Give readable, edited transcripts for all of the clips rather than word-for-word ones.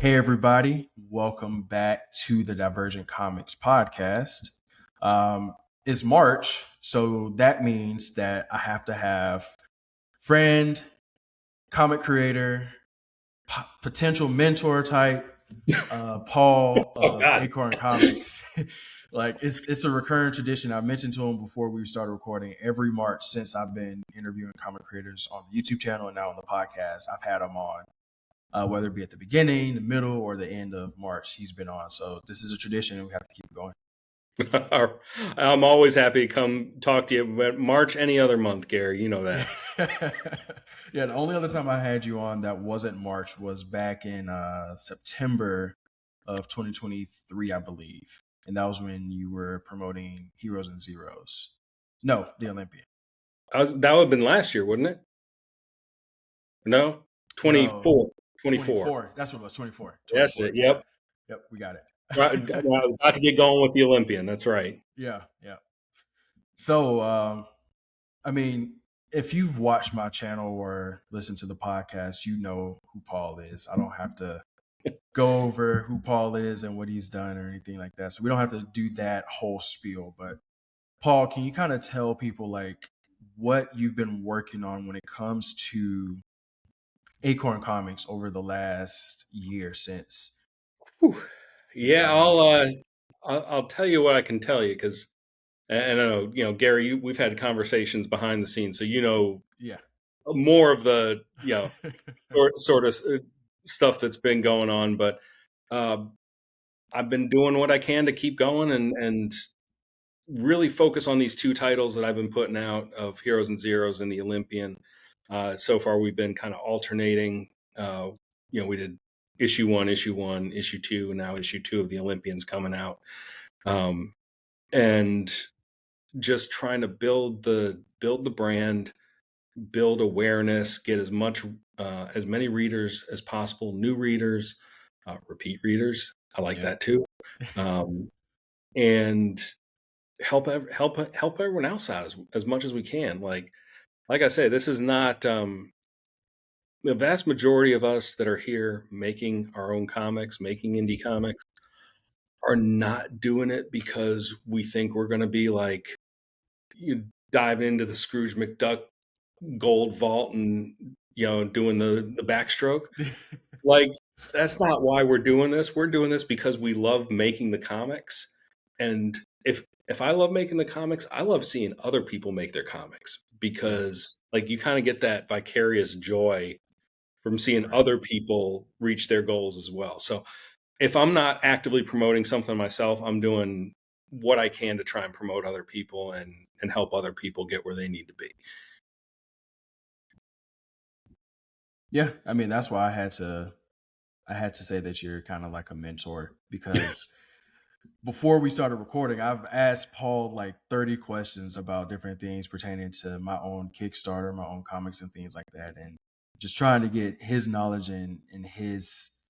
Hey, everybody. Welcome back to the Divergent Comics podcast. It's March, so that means that I have to have friend, comic creator, potential mentor type, Paul Oh of God. Acorn Comics. Like it's a recurring tradition. I mentioned to him before we started recording. Every March since I've been interviewing comic creators on the YouTube channel and now on the podcast, I've had him on. Whether it be at the beginning, the middle, or the end of March, he's been on. So this is a tradition, and we have to keep it going. I'm always happy to come talk to you. But March, any other month, Gary, you know that. Yeah, the only other time I had you on that wasn't March was back in September of 2023, I believe. And that was when you were promoting Heroes and Zeros. No, the Olympian. That would have been last year, wouldn't it? No, No, 24. 24. That's what it was, 24. That's it. 24. Yeah. Yep. Yep, we got it. I was about to get going with the Olympian. That's right. Yeah, yeah. So, I mean, if you've watched my channel or listened to the podcast, you know who Paul is. I don't have to go over who Paul is and what he's done or anything like that. So we don't have to do that whole spiel. But Paul, can you kind of tell people like what you've been working on when it comes to Acorn Comics over the last year since Whew. Yeah, I've been seeing I'll tell you what I can tell you because, and I know, Gary, we've had conversations behind the scenes, so Yeah. more of the sort of stuff that's been going on, but I've been doing what I can to keep going and really focus on these two titles that I've been putting out of Heroes and Zeros and the Olympian. So far, we've been kind of alternating. We did issue 1, issue 2, and now issue 2 of the Olympian's coming out, and just trying to build the brand, build awareness, get as many readers as possible, new readers, repeat readers. I like that too, and help everyone else out as much as we can. Like I say, this is not the vast majority of us that are here making our own comics, making indie comics, are not doing it because we think we're going to be like you diving into the Scrooge McDuck gold vault and doing the backstroke. Like that's not why we're doing this. We're doing this because we love making the comics, and if I love making the comics, I love seeing other people make their comics because like you kind of get that vicarious joy from seeing other people reach their goals as well. So if I'm not actively promoting something myself, I'm doing what I can to try and promote other people and help other people get where they need to be. Yeah, I mean that's why I had to say that you're kind of like a mentor because before we started recording, I've asked Paul like 30 questions about different things pertaining to my own Kickstarter, my own comics and things like that. And just trying to get his knowledge and his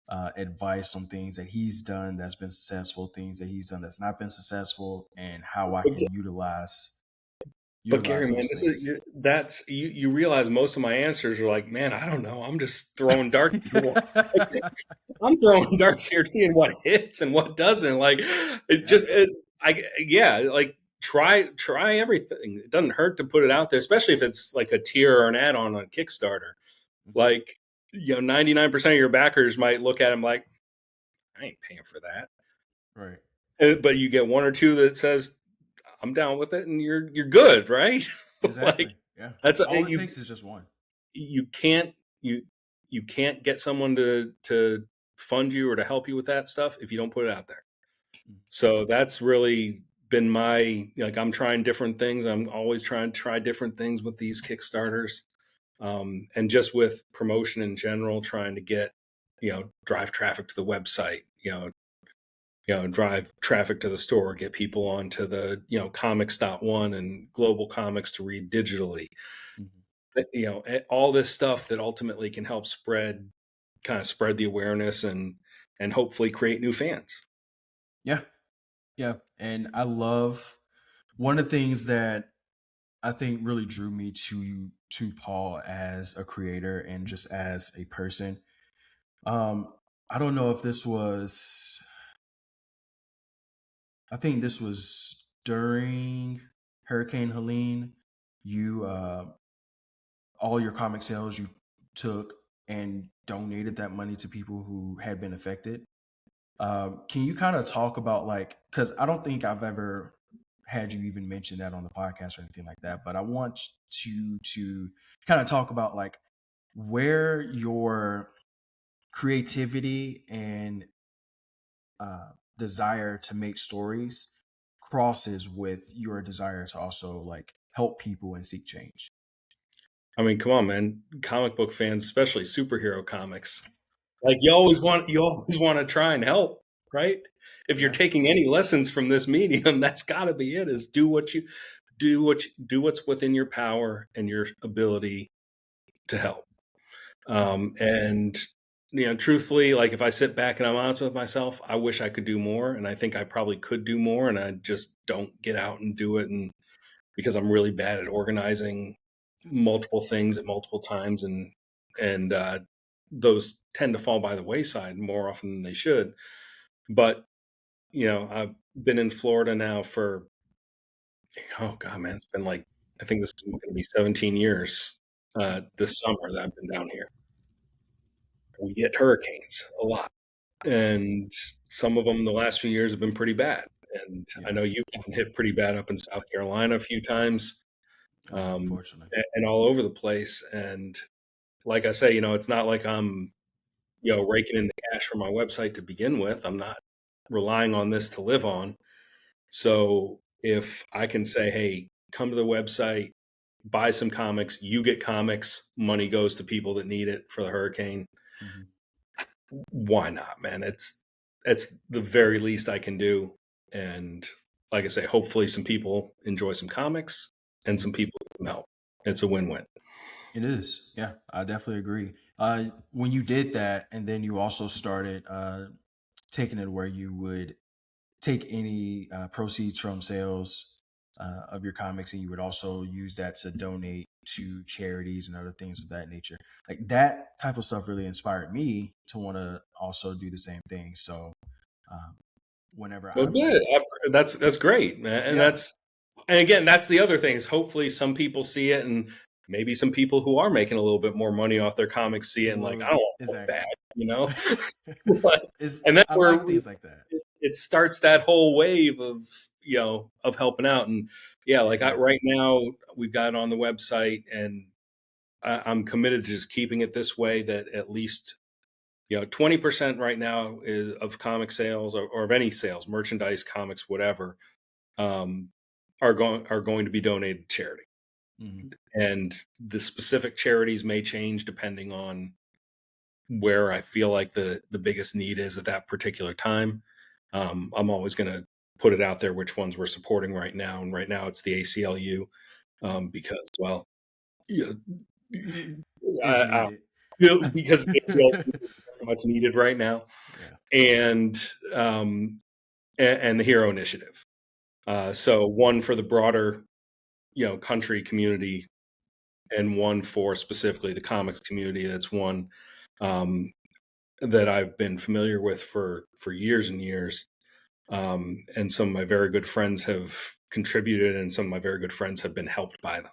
advice on things that he's done that's been successful, things that he's done that's not been successful, and how I can utilize But Gary, man, those things. that's you realize most of my answers are like, man, I don't know. I'm just throwing darts. I'm throwing darts here, seeing what hits and what doesn't. Like like try everything. It doesn't hurt to put it out there, especially if it's like a tier or an add-on on Kickstarter. Like 99% of your backers might look at them like, I ain't paying for that. Right. But you get one or two that says, I'm down with it, and you're good, right? Exactly. Like Yeah. that's All it takes is just one. You can't get someone to fund you or to help you with that stuff if you don't put it out there. So that's really been I'm trying different things. I'm always trying to try different things with these Kickstarters, and just with promotion in general, trying to get drive traffic to the website, drive traffic to the store, get people onto the, comics.one and global comics to read digitally. All this stuff that ultimately can help spread the awareness and hopefully create new fans. Yeah. Yeah. And I love one of the things that I think really drew me to Paul as a creator and just as a person. I don't know if this was, I think this was during Hurricane Helene. You, all your comic sales you took and donated that money to people who had been affected. Can you kind of talk about, like, because I don't think I've ever had you even mention that on the podcast or anything like that, but I want you to kind of talk about like where your creativity and desire to make stories crosses with your desire to also like help people and seek change. I mean, come on, man. Comic book fans, especially superhero comics, like you always want to try and help, right? If you're Yeah. taking any lessons from this medium, that's got to be it. Is do what's within your power and your ability to help. And truthfully, like if I sit back and I'm honest with myself, I wish I could do more, and I think I probably could do more, and I just don't get out and do it, and because I'm really bad at organizing multiple things at multiple times, and those tend to fall by the wayside more often than they should. But I've been in Florida now for, oh god, man, it's been like, I think this is going to be 17 years this summer that I've been down here. We get hurricanes a lot, and some of them the last few years have been pretty bad. And I Yeah. know you've been hit pretty bad up in South Carolina a few times, um, Unfortunately. and all over the place. And like I say, it's not like I'm raking in the cash for my website to begin with. I'm not relying on this to live on. So if I can say, hey, come to the website, buy some comics, you get comics, money goes to people that need it for the hurricane, Hmm. why not, man? It's the very least I can do. And like I say, hopefully some people enjoy some comics and some people get some help. It's a win-win. It is. Yeah, I definitely agree. When you did that, and then you also started taking it where you would take any proceeds from sales of your comics, and you would also use that to donate to charities and other things of that nature. Like that type of stuff really inspired me to want to also do the same thing. So um, whenever Well, I'm good. able, That's great, man. And yeah, again, that's the other thing is hopefully some people see it, and maybe some people who are making a little bit more money off their comics see it and like, I don't want to look exactly. bad, you know. But- Is and that's I where like things like that. it starts that whole wave of of helping out. And yeah, like Exactly. right now we've got it on the website, and I'm committed to just keeping it this way. That at least 20% right now is of comic sales, or of any sales, merchandise, comics, whatever, um, are going to be donated to charity. Hmm. And the specific charities may change depending on where I feel like the biggest need is at that particular time. I'm always going to put it out there which ones we're supporting right now, and right now it's the ACLU, because, well, yeah, Is I, needed. because the ACLU is very much needed right now, Yeah. and and the Hero Initiative. So one for the broader country community, and one for specifically the comics community. That's one um, that I've been familiar with for years and years. And some of my very good friends have contributed, and some of my very good friends have been helped by them.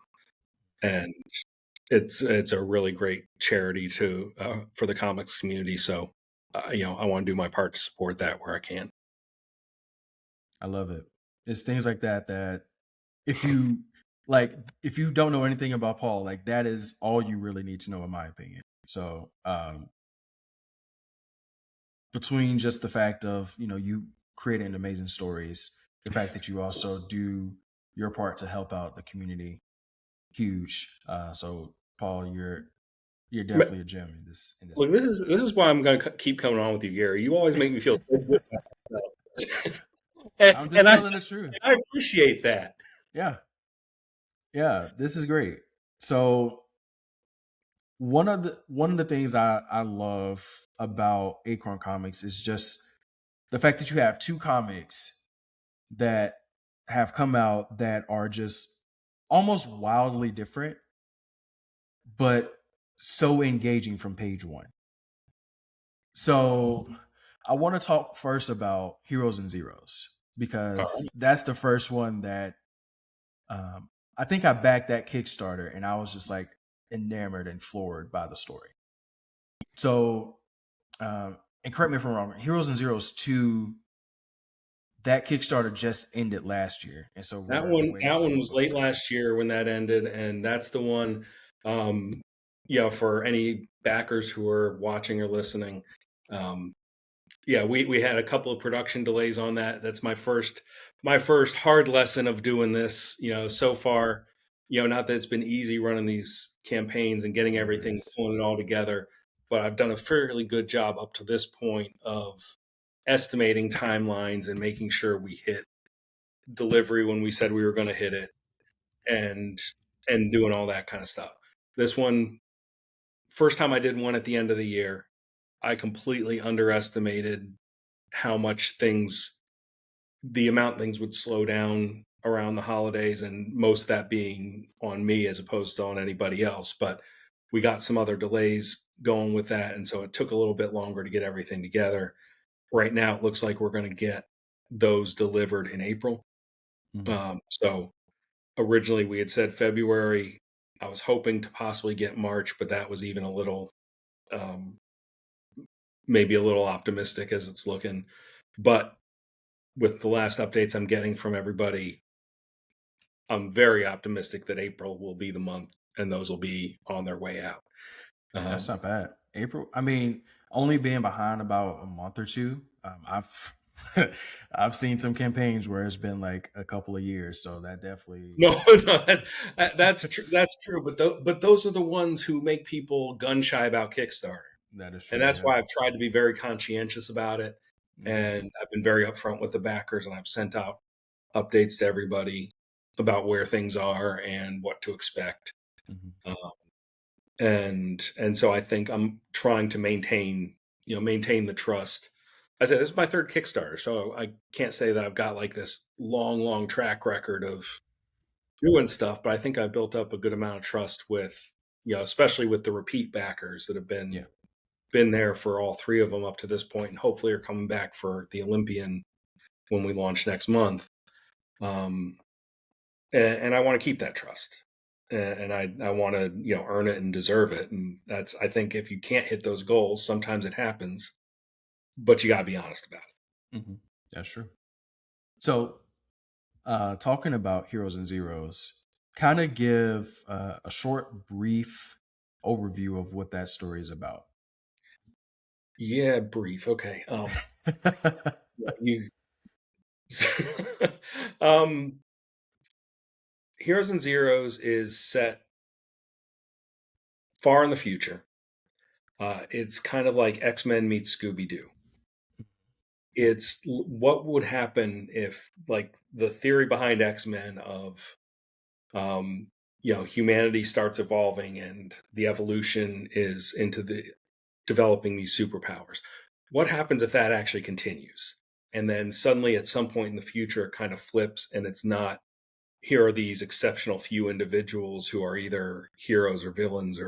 And it's a really great charity to for the comics community. So I want to do my part to support that where I can. I love it. It's things like that that if you like if you don't know anything about Paul, like that is all you really need to know in my opinion. So between just the fact of, you creating amazing stories, the fact that you also do your part to help out the community, huge. So Paul, you're definitely a gem in this Look, thing. this is why I'm going to keep coming on with you, Gary. You always make me feel so good about myself. and, I'm and just I telling the truth. I appreciate that. Yeah. Yeah, this is great. So one of the things I love about Acorn Comics is just the fact that you have two comics that have come out that are just almost wildly different, but so engaging from page one. So I want to talk first about Heroes and Zeros All because right. that's the first one that I think I backed that Kickstarter and I was just like enamored and floored by the story. So, and correct me if I'm wrong, Heroes and Zeros 2, that Kickstarter just ended last year. And so we're waiting That for one one was late before that. last year when that ended, and that's the one, um, for any backers who are watching or listening, um, yeah, we had a couple of production delays on that. That's my first hard lesson of doing this. So far, not that it's been easy running these campaigns and getting Never everything, is. pulling it all together, but I've done a fairly good job up to this point of estimating timelines and making sure we hit delivery when we said we were going to hit it, and doing all that kind of stuff. This one, first time I did one at the end of the year, I completely underestimated how much the amount things would slow down around the holidays, and most of that being on me as opposed to on anybody else. But we got some other delays going with that, and so it took a little bit longer to get everything together. Right now, it looks like we're going to get those delivered in April. Mhm. So originally we had said February. I was hoping to possibly get March, but that was even a little, um, maybe a little optimistic as it's looking. But with the last updates I'm getting from everybody, I'm very optimistic that April will be the month and those will be on their way out. Man, that's Um, not bad. April. I mean, only being behind about a month or two. I've I've seen some campaigns where it's been like a couple of years, so that definitely no, no, that's true. That's true. But those are the ones who make people gun shy about Kickstarter. that is And true. that's Yeah. why I've tried to be very conscientious about it. Hmm. And I've been very upfront with the backers, and I've sent out updates to everybody about where things are and what to expect. Hmm. Uh, and so I think I'm trying to maintain the trust. I said this is my third Kickstarter, so I can't say that I've got like this long track record of doing stuff, but I think I built up a good amount of trust with, especially with the repeat backers that have Yeah. been there for all three of them up to this point, and hopefully are coming back for the Olympian when we launch next month. Um, and I want to keep that trust, and I want to earn it and deserve it. And that's, I think, if you can't hit those goals, sometimes it happens, but you got to be honest about it. Hmm. That's true. So, talking about Heroes and Zeros, kind of give a short, brief overview of what that story is about. Yeah, brief. Okay. Yeah, you. um, Heroes and Zeros is set far in the future. It's kind of like X-Men meets Scooby Doo. It's what would happen if, like, the theory behind X-Men of, um, humanity starts evolving and the evolution is into the developing these superpowers. What happens if that actually continues? And then suddenly at some point in the future, it kind of flips and it's not, here are these exceptional few individuals who are either heroes or villains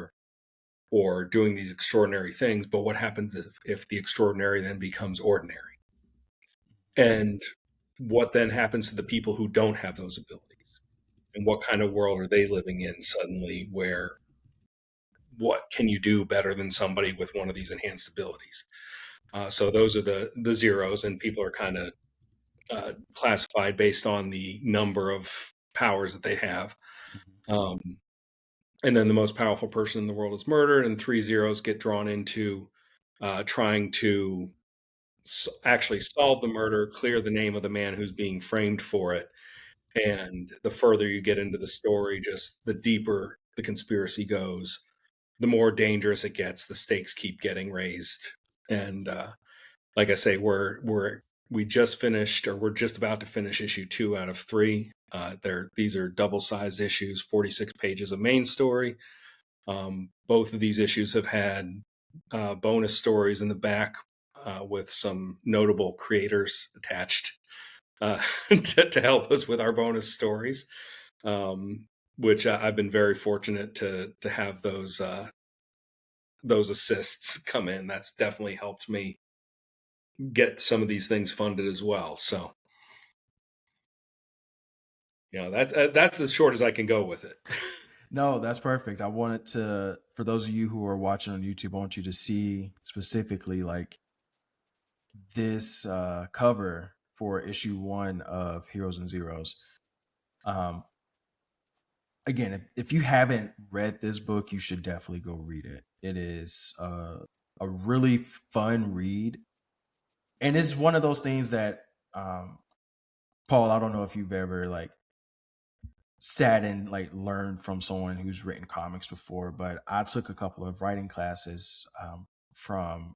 or doing these extraordinary things. But what happens if the extraordinary then becomes ordinary? And what then happens to the people who don't have those abilities? And what kind of world are they living in suddenly, where what can you do better than somebody with one of these enhanced abilities? So those are the zeros, and people are kind of classified based on the number of powers that they have. Um, and then the most powerful person in the world is murdered, and three zeros get drawn into trying to actually solve the murder, clear the name of the man who's being framed for it. And the further you get into the story, just the deeper the conspiracy goes, the more dangerous it gets. The stakes keep getting raised, and like I say, we just finished, or we're just about to finish issue 2 out of 3. These are double sized issues, 46 pages of main story. Both of these issues have had bonus stories in the back with some notable creators attached to help us with our bonus stories, which I've been very fortunate to have those those assists come in. That's definitely helped me get some of these things funded as well. So, that's as short as I can go with it. No, that's perfect. I wanted to, for those of you who are watching on YouTube, I want you to see specifically like this cover for issue 1 of Heroes and Zeros. Um, again, if you haven't read this book, you should definitely go read it. It is a really fun read, and it's one of those things that, Paul, I don't know if you've ever like sat and like learned from someone who's written comics before, but I took a couple of writing classes from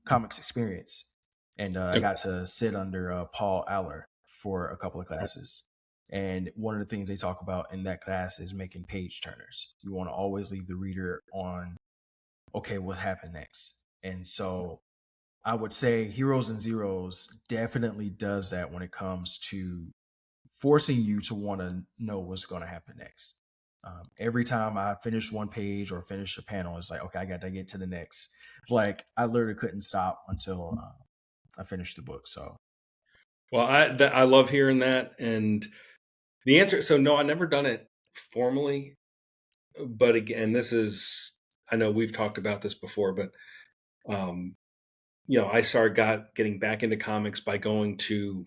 Comics Experience, and I got to sit under Paul Aller for a couple of classes. And one of the things they talk about in that class is making page turners. You want to always leave the reader on, okay, what happened next? And so I would say Heroes and Zeros definitely does that when it comes to forcing you to want to know what's going to happen next. Every time I finish one page or finish a panel, it's like, okay, I got to get to the next. It's like I literally couldn't stop until I finished the book. So, Well, I love hearing that. And the answer, so no, I never done it formally, but again, I know we've talked about this before, but um, I started getting back into comics by going to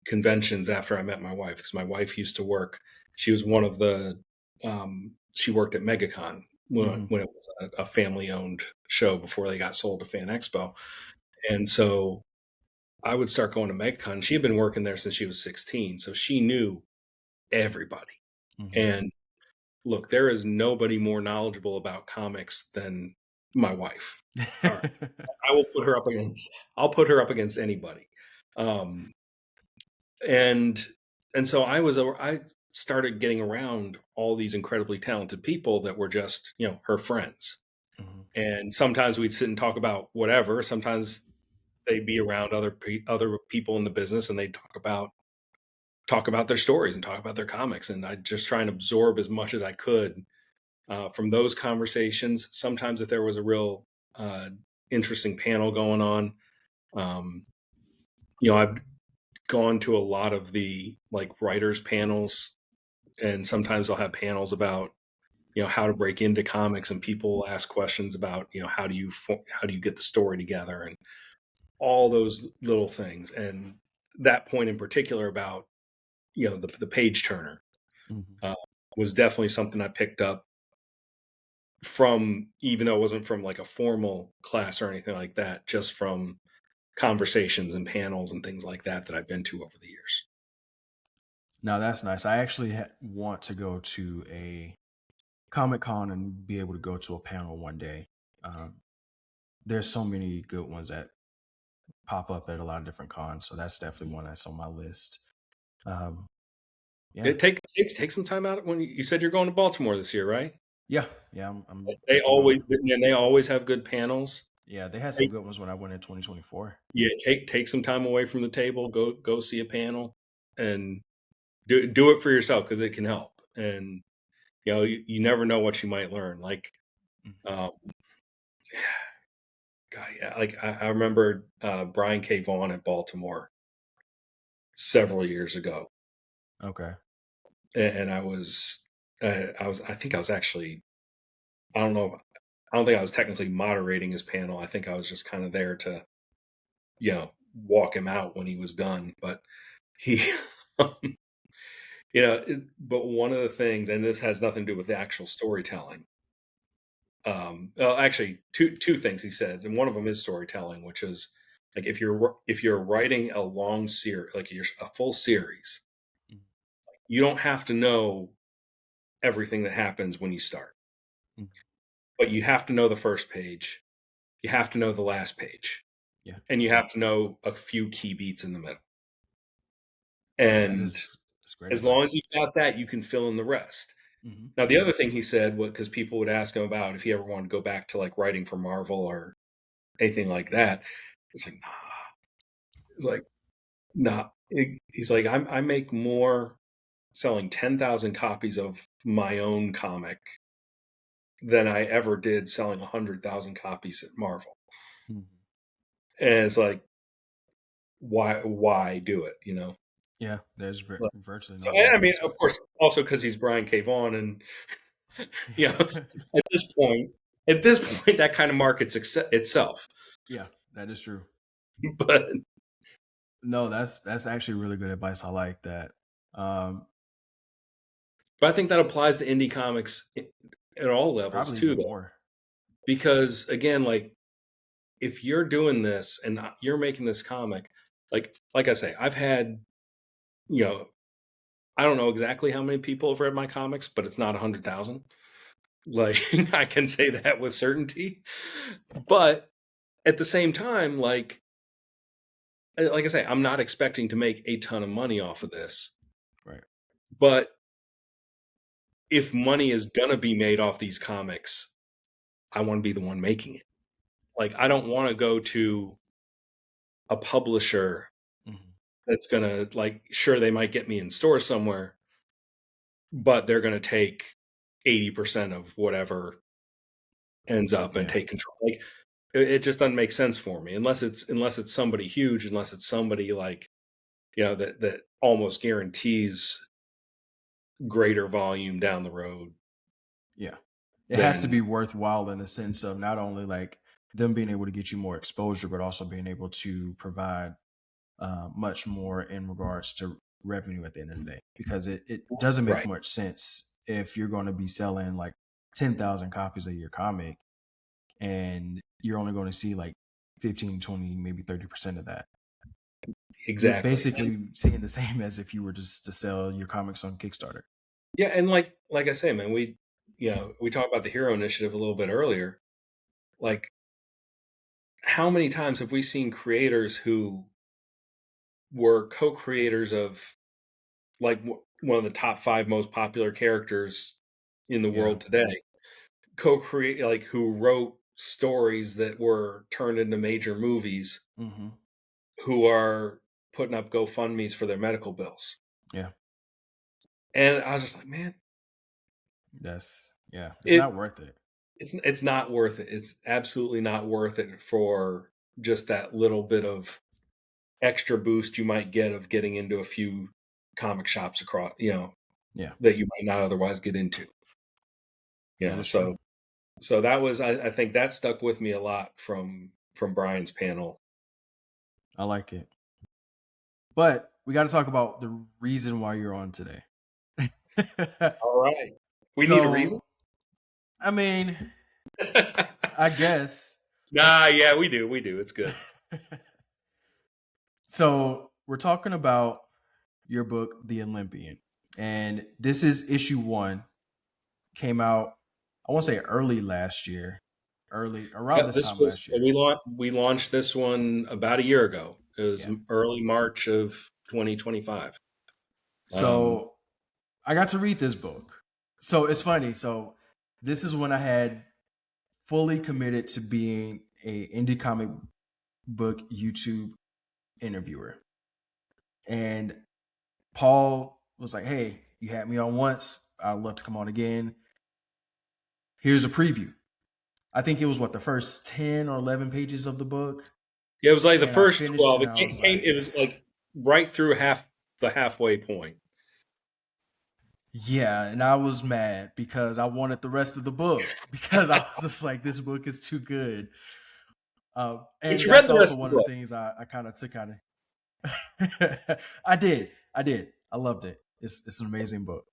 conventions after I met my wife, because my wife used to work. She was one of the she worked at MegaCon mm-hmm, when it was a family owned show before they got sold to Fan Expo. And so I would start going to MegaCon. She had been working there since she was 16, so she knew everybody. mm-hmm. And look, there is nobody more knowledgeable about comics than my wife. All right. I'll put her up against anybody. Um, and so I started getting around all these incredibly talented people that were just, her friends. Mm-hmm. And sometimes we'd sit and talk about whatever. Sometimes they'd be around other people in the business, and they'd talk about their stories and talk about their comics. And I'd just try and absorb as much as I could from those conversations. Sometimes if there was a real interesting panel going on, um, I've gone to a lot of the like writers panels, and sometimes they'll have panels about how to break into comics, and people will ask questions about how do you get the story together, and all those little things. And that point in particular about the page turner Mm-hmm. uh, was definitely something I picked up from, even though it wasn't from like a formal class or anything like that, just from conversations and panels and things like that I've been to over the years. Now that's nice. I actually want to go to a Comic Con and be able to go to a panel one day. Um, there's so many good ones that pop up at a lot of different cons, so that's definitely one that's on my list. Um, yeah, Take some time out when you said you're going to Baltimore this year, right? yeah, yeah. I'm They definitely always going. and they always have good panels. Yeah, they had some Take, good ones when I went in 2024. yeah, take some time away from the table. Go see a panel, and do it for yourself, because it can help. And you never know what you might learn. Like, Mhm. um, God, yeah, like I remember Brian K. Vaughan at Baltimore several years ago, Okay. and I think I was actually, I don't know, I don't think I was technically moderating his panel. I think I was just kind of there to walk him out when he was done. But he, but one of the things, and this has nothing to do with the actual storytelling. Well, actually, two things he said, and one of them is storytelling, which is like if you're writing a long series, like a full series, Mhm. you don't have to know everything that happens when you start, Mhm. but you have to know the first page, you have to know the last page, Yeah, and you have to know a few key beats in the middle. that And is that's great as long as advice. you've got that, you can fill in the rest. Hmm. Now, the other thing he said, because people would ask him about if he ever wanted to go back to like writing for Marvel or anything like that, it's like, nah. It's like, nah. He's like, I make more selling 10,000 copies of my own comic than I ever did selling 100,000 copies at Marvel. Mhm. And it's like, why do it? Yeah, there's Like, virtually so no I mean, reason to. of course, also because he's Brian K. Vaughan, and you know, at this point, that kind of markets itself. Yeah, that is true. But No, that's actually really good advice. I like that. Um, I think that applies to indie comics at all levels Probably too, even though, more. because again, like if you're doing this and you're making this comic, like I say, I've had, you know, I don't know exactly how many people have read my comics, but it's not 100,000. Like I can say that with certainty. But at the same time, like I say, I'm not expecting to make a ton of money off of this. Right. But if money is gonna be made off these comics, I want to be the one making it. Like I don't want to go to a publisher Mhm. that's gonna, like, sure, they might get me in store somewhere, but they're gonna take 80% of whatever ends up and Yeah. take control. Like it just doesn't make sense for me unless it's somebody huge, unless it's somebody like, that almost guarantees greater volume down the road. Yeah. It has to Then be worthwhile in the sense of not only like them being able to get you more exposure, but also being able to provide much more in regards to revenue at the end of the day. Because it doesn't make right, much sense if you're going to be selling like 10,000 copies of your comic and you're only going to see like 15, 20, maybe 30% of that. You're exactly. And basically seeing the same as if you were just to sell your comics on Kickstarter. yeah, and like I say, man, we talked about the Hero Initiative a little bit earlier. Like, how many times have we seen creators who were co-creators of, like, one of the top 5 most popular characters in the Yeah. world today, co-create like, who wrote stories that were turned into major movies, Hmm. who are putting up GoFundMes for their medical bills. Yeah. And I was just like, "Man, Yeah, it's it not worth it. it's not worth it. It's absolutely not worth it for just that little bit of extra boost you might get of getting into a few comic shops across, Yeah, that you might not otherwise get into." that is true. So that was, I think that stuck with me a lot from Brian's panel. I like it. But we got to talk about the reason why you're on today. All right. We need a reason? So, I mean, I guess. Nah, yeah, we do. We do. It's good. So, we're talking about your book, The Olympian. And this is issue 1. Came out, I want to say early last year. Early, around Yeah, this this time was last year. we launched this one about a year ago. It was Yeah. early March of 2025. Um, So, I got to read this book. So, it's funny. So, this is when I had fully committed to being a indie comic book YouTube interviewer. And Paul was like, "Hey, you had me on once. I'd love to come on again. Here's a preview." I think it was what the first 10 or 11 pages of the book, yeah, it was like the and I first finished 12. and I was like, It was like right through the halfway point. "Yeah," and I was mad because I wanted the rest of the book because I was just like, "This book is too good." But And you read that's the also rest of the one of the book. things I kind of took out of. I did. I loved it. It's an amazing book.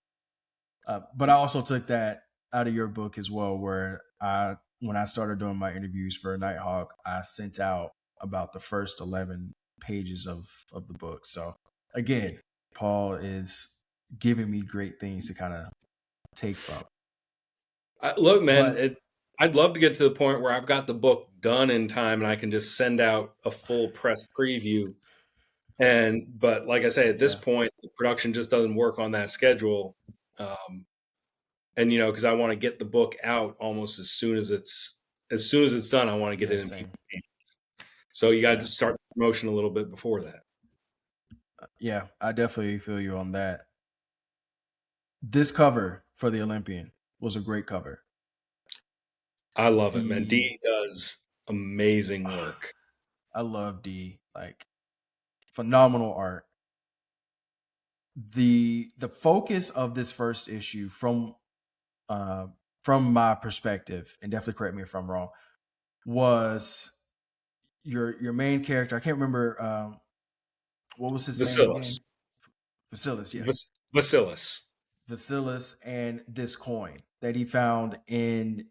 But I also took that out of your book as well, where when I started doing my interviews for Nighthawk, I sent out about the first 11 pages of the book. So again, Paul is giving me great things to kind of take from. Look, man, But I'd love to get to the point where I've got the book done in time and I can just send out a full press preview. But like I say, at this yeah, point, the production just doesn't work on that schedule. Um, and because I want to get the book out almost as soon as it's done, I want to get yeah, it in same. people's hands. So you got to Yeah, start the promotion a little bit before that. yeah, I definitely feel you on that. This cover for the Olympian was a great cover. I love it, man. The D does amazing work. I love D, like phenomenal art. The focus of this first issue uh from my perspective, and definitely correct me if I'm wrong, was your main character. I can't remember what was his name Vasilis. again? Vasilis, yes. Vasilis. Vasilis and this coin that he found in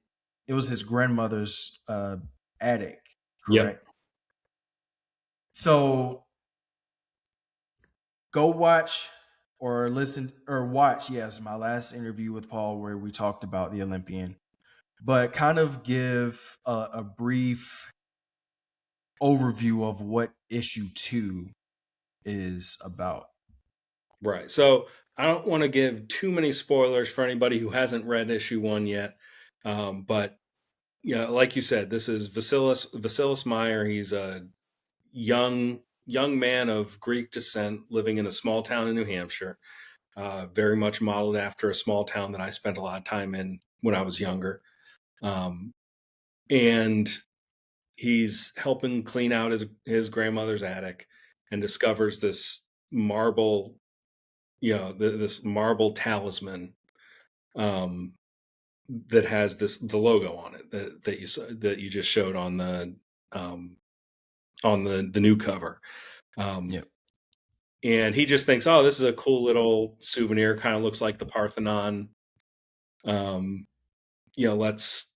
it was his grandmother's attic, Yep. correct? So go watch or listen or watch, yes, my last interview with Paul where we talked about the Olympian, but kind of give a brief overview of what issue 2 is about. Right. So I don't want to give too many spoilers for anybody who hasn't read issue 1 yet. But like you said, this is Vasilis Meyer. He's a young man of Greek descent living in a small town in New Hampshire, very much modeled after a small town that I spent a lot of time in when I was younger. Um, and he's helping clean out his grandmother's attic and discovers this marble, this marble talisman, um, that has the logo on it that you just showed um, on the new cover. Um, Yep. and he just thinks, oh, this is a cool little souvenir. Kind of looks like the Parthenon. Um, let's,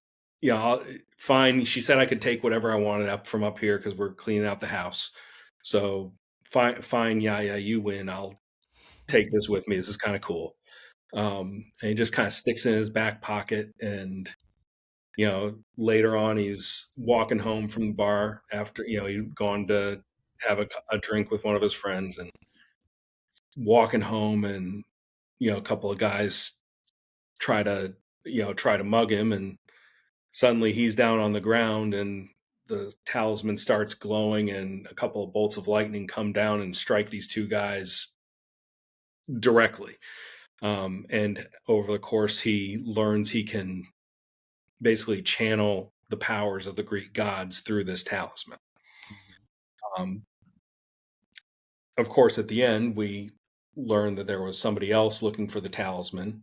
fine. She said I could take whatever I wanted up from up here because we're cleaning out the house. So fine, yeah, you win. I'll take this with me. This is kind of cool. And he just kind of sticks it in his back pocket. And, later on, he's walking home from the bar after, he'd gone to have a drink with one of his friends and walking home and, a couple of guys try to mug him, and suddenly he's down on the ground and the talisman starts glowing and a couple of bolts of lightning come down and strike these two guys directly. And over the course, he learns he can basically channel the powers of the Greek gods through this talisman. Um, of course, at the end, we learn that there was somebody else looking for the talisman,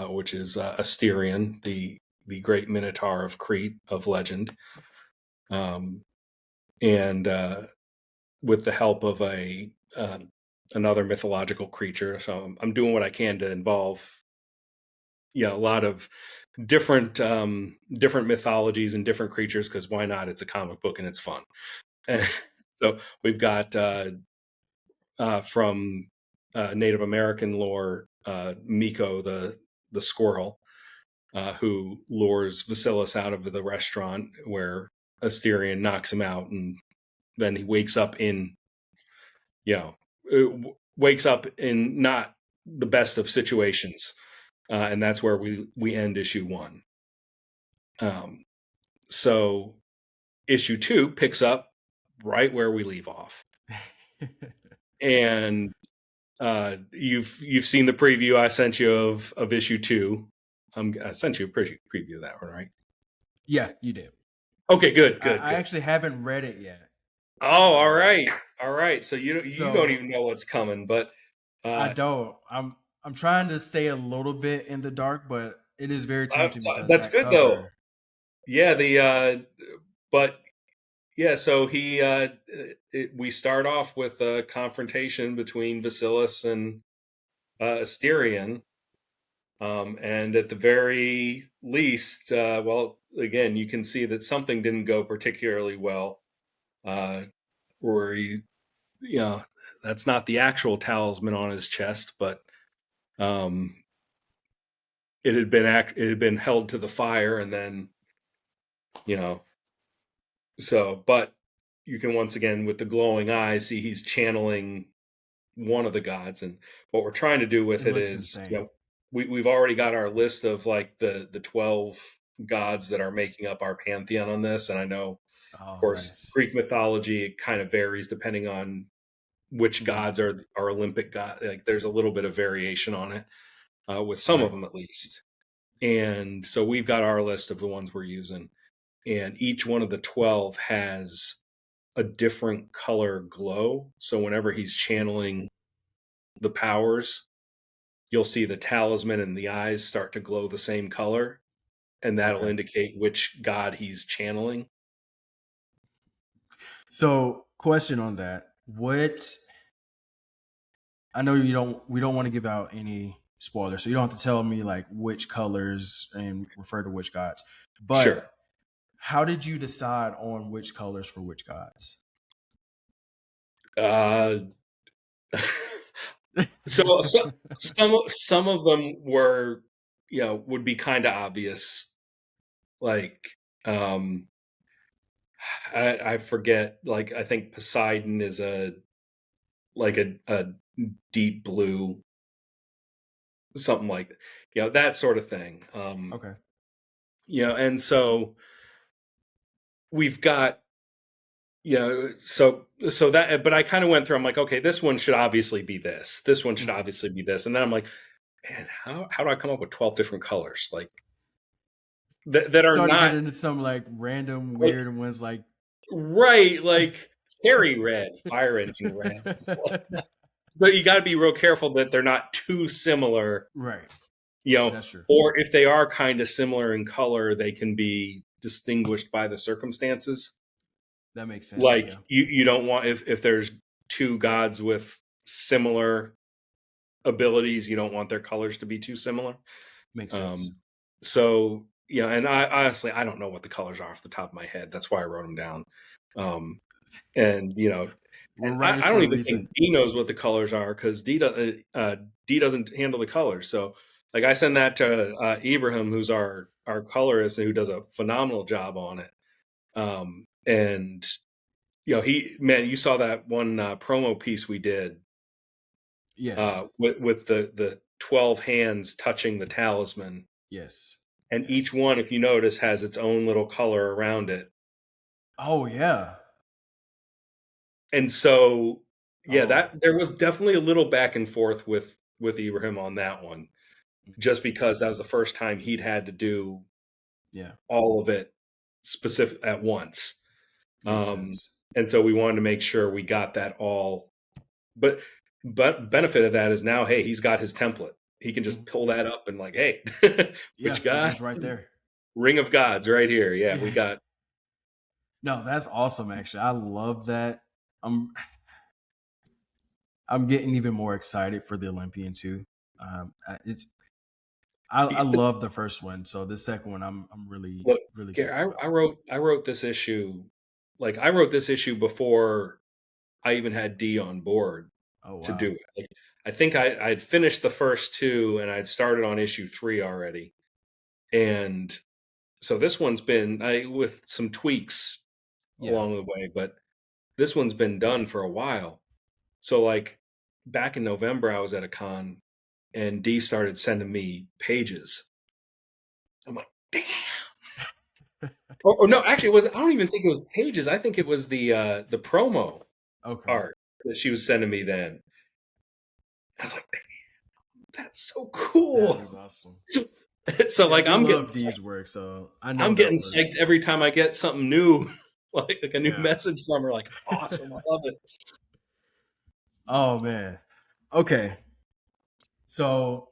which is Asterion, the great Minotaur of Crete of legend. And with the help of another mythological creature, so I'm doing what I can to involve a lot of different mythologies and different creatures, because why not? It's a comic book and it's fun. So we've got from Native American lore, Miko the squirrel, who lures Vasilis out of the restaurant where Asterion knocks him out, and then he wakes up in not the best of situations, and that's where we end issue 1. So issue 2 picks up right where we leave off, and you've seen the preview I sent you of issue 2. I sent you a preview of that one, right? Yeah, you did. Okay, good. I actually haven't read it yet. Oh, all right. So you don't even know what's coming, but I don't. I'm trying to stay a little bit in the dark, but it is very tempting because that's that good though. cover. Yeah, but yeah. So we start off with a confrontation between Vasilis and Asterion, and at the very least, well, again, you can see that something didn't go particularly well, where that's not the actual talisman on his chest, but um, it had been held to the fire, and then but you can once again, with the glowing eyes, see he's channeling one of the gods. And what we're trying to do with It it looks is, insane. we've already got our list of like the 12 gods that are making up our pantheon on this. And I know, of Oh, course, nice. Greek mythology, it kind of varies depending on which gods are Olympic god. Like there's a little bit of variation on it, with some of Right. them at least. And so we've got our list of the ones we're using, and each one of the 12 has a different color glow. So whenever he's channeling the powers, you'll see the talisman and the eyes start to glow the same color, and that'll Okay. indicate which god he's channeling. So, question on that. What I know we don't want to give out any spoilers, so you don't have to tell me like which colors and refer to which gods. Sure. But how did you decide on which colors for which gods? Uh, so some of them were, would be kind of obvious. Like, um, I forget. Like, I think Poseidon is a deep blue, something like, that sort of thing. Okay. And so we've got, so that, but I kind of went through. I'm like, okay, this one should obviously be this. This one should Mhm. obviously be this. And then I'm like, man, how do I come up with 12 different colors like that are Started not getting into some like random like weird ones like right, like cherry red, fire engine red. But you got to be real careful that they're not too similar, right. you know, That's true. or if they are kind of similar in color, they can be distinguished by the circumstances. That makes sense. Like Yeah. you don't want, if there's two gods with similar abilities, you don't want their colors to be too similar. Makes sense. Um, so and I honestly I don't know what the colors are off the top of my head. That's why I wrote them down. Um, and We're and writers I for don't a even reason. think D knows what the colors are, because D doesn't handle the colors. So like I send that to Ibrahim, who's our colorist and who does a phenomenal job on it. And you saw that one promo piece we did Yes. with the 12 hands touching the talisman, Yes. and each Yes. one, if you notice, has its own little color around it. Oh yeah. And so Oh. that there was definitely a little back and forth with Ibrahim on that one, Mhm. just because that was the first time he'd had to do Yeah. all of it specific at once. Makes Um, sense. and so we wanted to make sure we got that all. But benefit of that is now, hey, he's got his template. He can just Mhm. pull that up and like, hey, Yeah, which it's guy? just right there. Ring of Gods right here. Yeah, Yeah. we got. No, that's awesome. Actually, I love that. I'm I'm getting even more excited for the Olympian too. It's I love the first one, so the second one I'm really Look, really Gary, geeked about. I wrote this issue. Like I wrote this issue before I even had D on board Oh to wow. do it. Like, I think I'd finished the first two and I'd started on issue 3 already. And so this one's been with some tweaks Yeah. along the way, but this one's been done for a while. So like back in November, I was at a con and D started sending me pages. I'm like, damn. Or no, actually, it was. I don't even think it was pages. I think it was the promo Okay. art that she was sending me then. I was like, that's so That cool. is awesome. So Yeah, I like do I'm getting love psyched. D's work, so I know I'm that getting psyched was every time I get something new, like a new yeah. message from her. Like, awesome, I love it. Oh man. Okay. So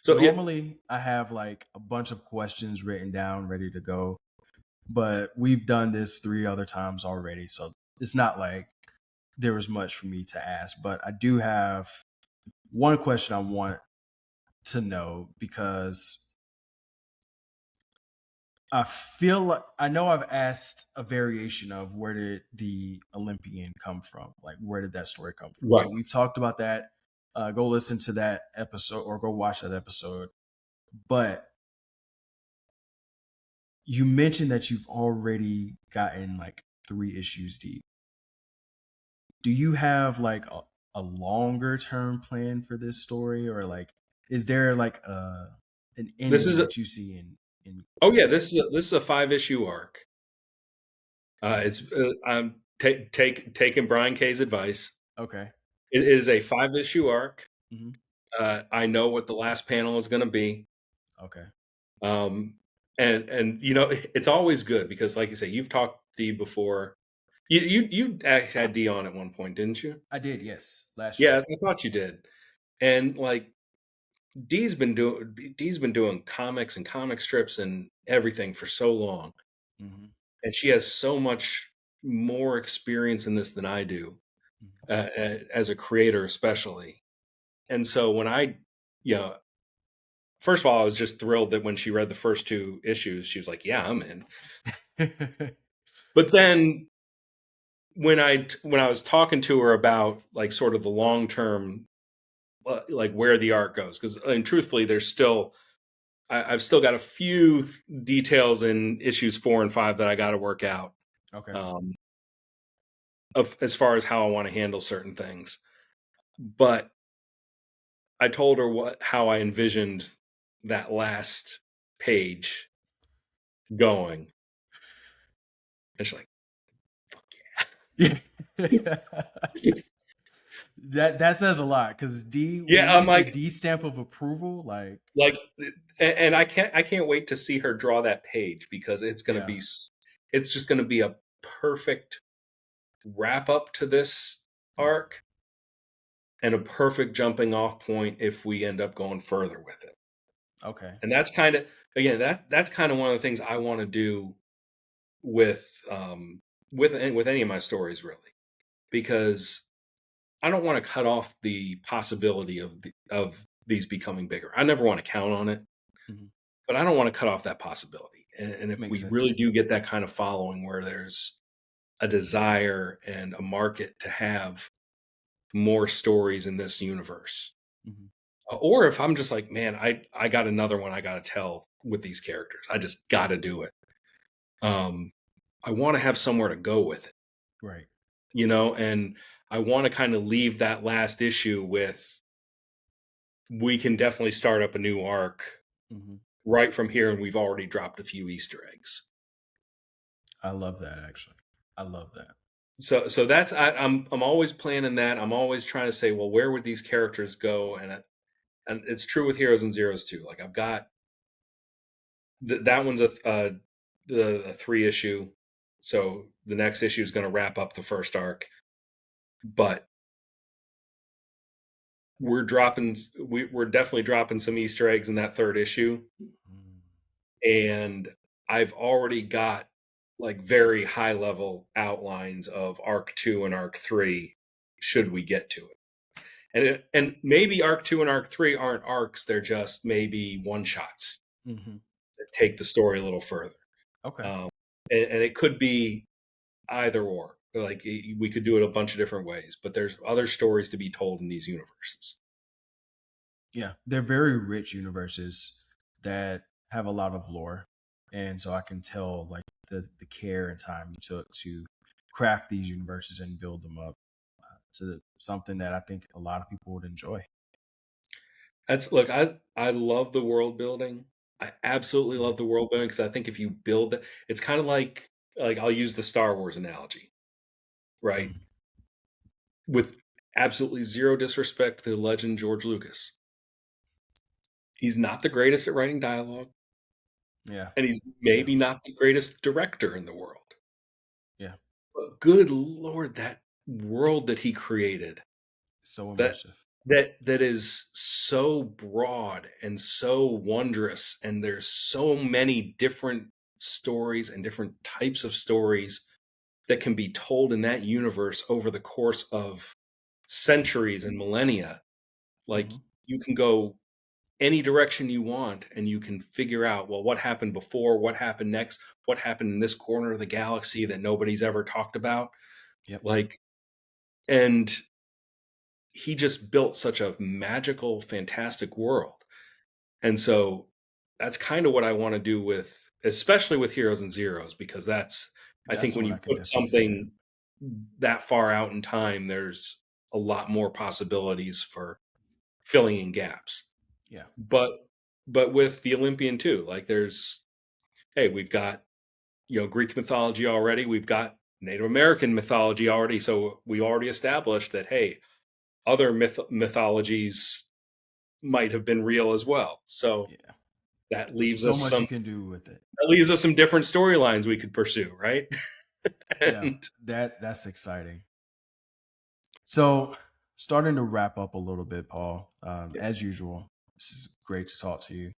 So yeah, normally I have like a bunch of questions written down ready to go, but we've done this 3 other times already, so it's not like there was much for me to ask, but I do have one question I want to know because I feel like I know I've asked a variation of where did the Olympian come from? Like, where did that story come from? right. So we've talked about that. Go listen to that episode or go watch that episode. But you mentioned that you've already gotten like 3 issues deep. Do you have like a longer term plan for this story, or like is there like an This ending is a, that you see in oh yeah, like this is a 5 issue arc. It's nice? I'm taking Brian K's advice. Okay. It is a 5 issue arc. Hmm. I know what the last panel is going to be. Okay. Um, and you know, it's always good because, like you say, you've talked to Dee before. You actually had Dee on at one point, didn't you? I did, yes, last Yeah, year. I thought you did. And like Dee's been doing comics and comic strips and everything for so long, Hmm. and she has so much more experience in this than I do, as a creator, especially. And so when you know, first of all, I was just thrilled that when she read the first two issues, she was like, "Yeah, I'm in." But then when I was talking to her about like sort of the long term, like where the art goes, because I mean, truthfully, I've still got a few details in issues 4 and 5 that I got to work out, Okay. um, of as far as how I want to handle certain things. But I told her how I envisioned that last page going, and she's like, That says a lot because D, when "Yeah." you I'm get the like, D stamp of approval, like, and I can't wait to see her draw that page because yeah. it's just gonna be a perfect wrap up to this Mhm. arc and a perfect jumping off point if we end up going further with it. Okay. And that's kind of, again, that's kind of one of the things I want to do with with any of my stories, really, because I don't want to cut off the possibility of these becoming bigger. I never want to count on it, Hmm. but I don't want to cut off that possibility. And if Makes we really sense. do get that kind of following where there's a desire and a market to have more stories in this universe, Hmm. or if I'm just like, man, I got another one I got to tell with these characters. I just got to do it. Um, I want to have somewhere to go with it, Right. and I want to kind of leave that last issue with, we can definitely start up a new arc Hmm. right from here, and we've already dropped a few Easter eggs. I love that, actually. I love that. So that's, I'm always planning that. I'm always trying to say, well, where would these characters go? And it's true with Heroes and Zeros too. Like I've got that one's a 3 issue, so the next issue is going to wrap up the first arc. But we're definitely dropping some Easter eggs in that third issue, Mhm. and I've already got like very high level outlines of arc 2 and arc 3 should we get to it. And maybe arc 2 and arc 3 aren't arcs, they're just maybe one shots Mhm. that take the story a little further. Okay. Um, and it could be either or. Like we could do it a bunch of different ways, but there's other stories to be told in these universes. Yeah, they're very rich universes that have a lot of lore, and so I can tell like the care and time you took to craft these universes and build them up to something that I think a lot of people would enjoy. That's look, I love the world building. I absolutely Mhm. love the world building because I think if you build it, it's kind of like I'll use the Star Wars analogy, right? Mhm. With absolutely zero disrespect to the legend George Lucas. He's not the greatest at writing dialogue, Yeah, and he's yeah, maybe not the greatest director in the world. yeah. But good lord, that world that he created, So that immersive. that is so broad and so wondrous, and there's so many different stories and different types of stories that can be told in that universe over the course of centuries and millennia. Like Hmm. you can go any direction you want and you can figure out, well, what happened before, what happened next, what happened in this corner of the galaxy that nobody's ever talked about. Yep. Like, and he just built such a magical, fantastic world. And so that's kind of what I want to do with, especially with Heroes and Zeros, because I That's think the when one you I can put definitely see that. something that far out in time, there's a lot more possibilities for filling in gaps. Yeah. But with the Olympian too, like hey, we've got, Greek mythology already, we've got Native American mythology already, so we already established that, hey, other mythologies might have been real as well. So Yeah. that leaves So us much some you can do with it. different storylines we could pursue, right? Yeah, And that's exciting. So, starting to wrap up a little bit, Paul. yeah. As usual, this is great to talk to you.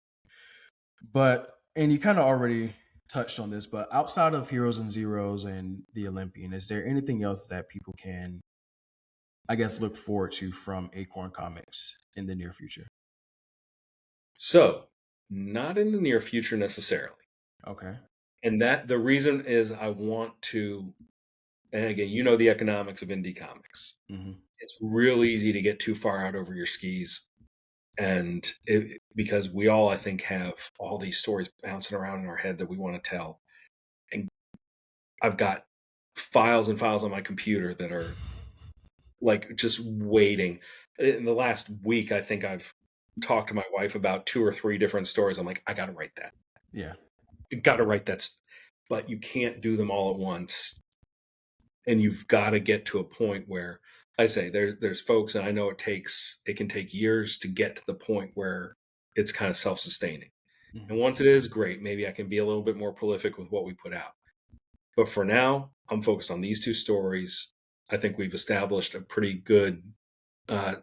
But and you kind of already touched on this, but outside of Heroes and Zeros and the Olympian, is there anything else that people can, I guess, look forward to from Acorn Comics in the near future? So, not in the near future necessarily. Okay. And that the reason is I want to, and again, you know the economics of indie comics. Hmm. It's real easy to get too far out over your skis. And because we all, I think, have all these stories bouncing around in our head that we want to tell. And I've got files and files on my computer that are like just waiting. In the last week, I think I've talked to my wife about 2 or 3 different stories. I'm like, I got to write that. Yeah. You got to write that. But you can't do them all at once. And you've got to get to a point where I say there's folks, and I know it can take years to get to the point where it's kind of self-sustaining. And Hmm. once it is, great, maybe I can be a little bit more prolific with what we put out. But for now, I'm focused on these 2 stories. I think we've established a uh,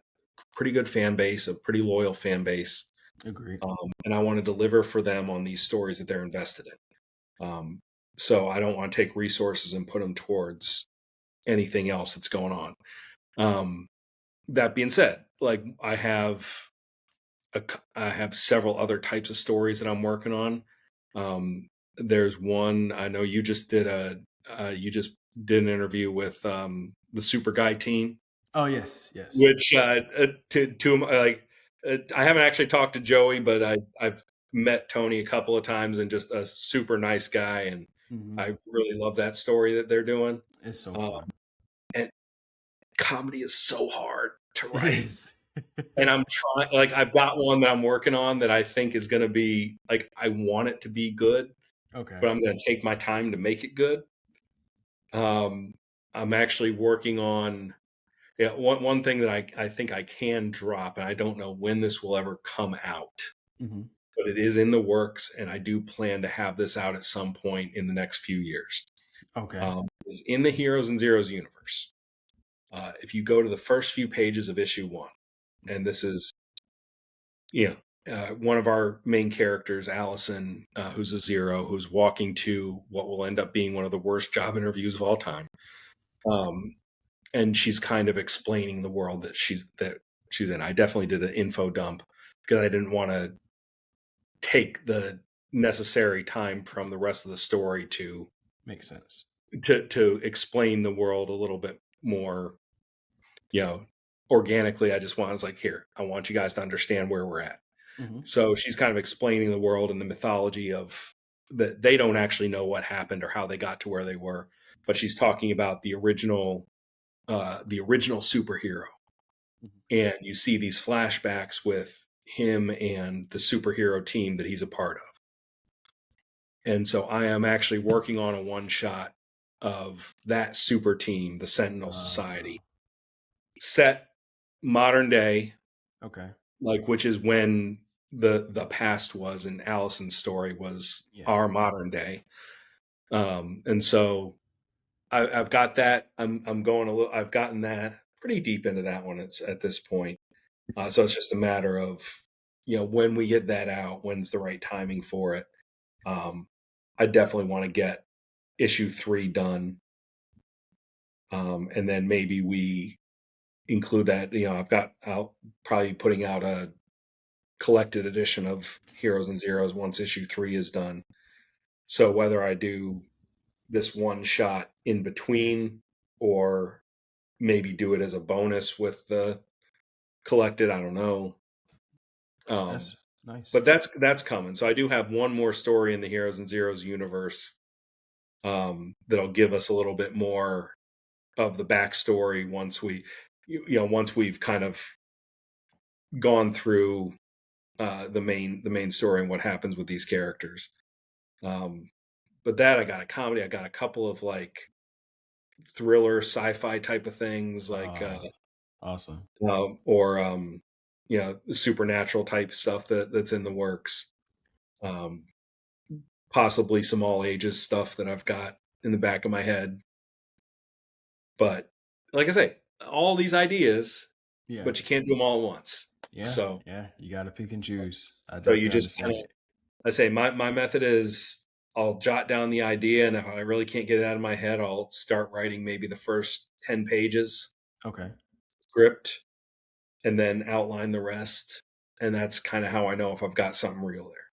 pretty good fan base, a pretty loyal fan base, Agreed. and I want to deliver for them on these stories that they're invested in. So I don't want to take resources and put them towards anything else that's going on. Um, that being said, like I have several other types of stories that I'm working on. There's one I know you just did an interview with the Super Guy team, Oh yes, yes. which I haven't actually talked to Joey, but I've met Tony a couple of times and just a super nice guy, and Hmm. I really love that story that they're doing. It's so Um, fun. and comedy is so hard to It write. is. And I'm trying, like, I've got one that I'm working on that I think is going to be like, I want it to be good, Okay. but I'm going to take my time to make it good. Um, I'm actually working on, yeah, one thing that I think I can drop, and I don't know when this will ever come out, Hmm. but it is in the works, and I do plan to have this out at some point in the next few years. Okay. Is in the Heroes and Zeros universe. If you go to the first few pages of issue 1, and this is, you know, one of our main characters, Allison, who's a zero, who's walking to what will end up being one of the worst job interviews of all time. Um, and she's kind of explaining the world that she's in. I definitely did an info dump because I didn't want to take the necessary time from the rest of the story Makes sense. to explain the world a little bit more, you know, organically. I just was like, here, I want you guys to understand where we're at. Hmm. So she's kind of explaining the world and the mythology of that they don't actually know what happened or how they got to where they were, but she's talking about the original superhero. And you see these flashbacks with him and the superhero team that he's a part of. And so I am actually working on a one shot of that super team, the Sentinel Uh, Society, set modern day, okay. like, which is when the past was, and Allison's story was Yeah. our modern day. And so I've got that. I'm going a little. I've gotten that pretty deep into that one. It's at this point. So it's just a matter of, when we get that out, when's the right timing for it. Um, I definitely want to get issue 3 done, and then maybe we include that. I'll probably putting out a collected edition of Heroes and Zeros once issue 3 is done. So whether I do this one shot in between or maybe do it as a bonus with the collected, I don't know. Um, That's nice. but that's coming. So I do have one more story in the Heroes and Zeros universe, that'll give us a little bit more of the backstory once once we've kind of gone through the main story and what happens with these characters. Um, but that I got a comedy. I got a couple of like thriller, sci-fi type of things, like Awesome. or supernatural type stuff that's in the works. Um, Possibly some all ages stuff that I've got in the back of my head. But like I say, all these ideas, Yeah. but you can't do them all at once. Yeah. So, Yeah. You got to pick and choose. I so you definitely just kind understand of, it. I say my method is I'll jot down the idea, and if I really can't get it out of my head, I'll start writing maybe the first 10 pages Okay. script and then outline the rest. And that's kind of how I know if I've got something real there,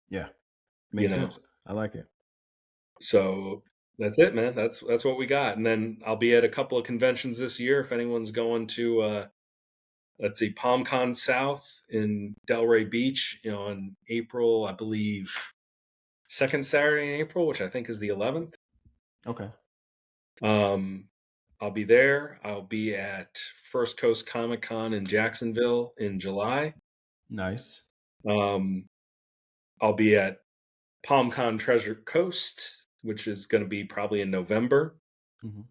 Yeah. you Makes know? sense. I like it. So that's it, man. That's what we got. And then I'll be at a couple of conventions this year. If anyone's going to, let's see, PalmCon South in Delray Beach, in April, I believe, second Saturday in April, which I think is the 11th. Okay. Um, I'll be there. I'll be at First Coast Comic Con in Jacksonville in July. Nice. Um, I'll be at PalmCon Treasure Coast, which is going to be probably in November. Hmm.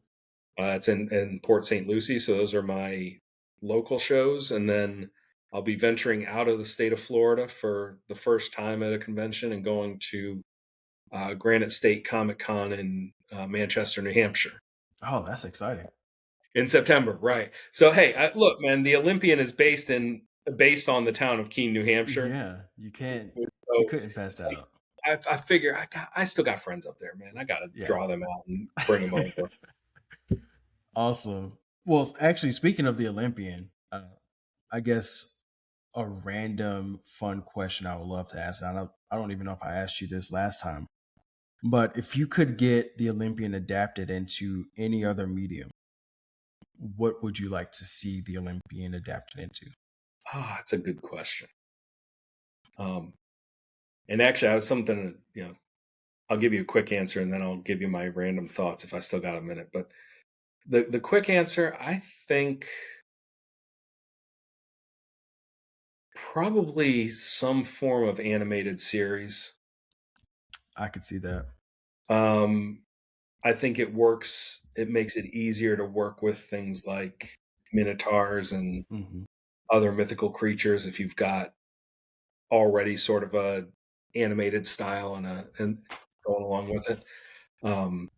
It's in Port St. Lucie. So those are my local shows. And then I'll be venturing out of the state of Florida for the first time at a convention and going to Granite State Comic Con in Manchester, New Hampshire Oh, that's exciting. in September. Right. So, hey, look, man, the Olympian is based on the town of Keene, New Hampshire. Yeah. You can't, you So couldn't pass that up. I figure I still got friends up there, man. I got to Yeah. draw them out and bring them over. Awesome. Well, actually, speaking of the Olympian, I guess a random fun question I would love to ask. I don't even know if I asked you this last time, but if you could get the Olympian adapted into any other medium, what would you like to see the Olympian adapted into? Ah, that's a good question. Um, and actually, I was something, I'll give you a quick answer and then I'll give you my random thoughts if I still got a minute. But the quick answer, I think probably some form of animated series. I could see that. Um, I think it works. It makes it easier to work with things like minotaurs and Hmm. other mythical creatures if you've got already sort of a animated style and going along with it. Um,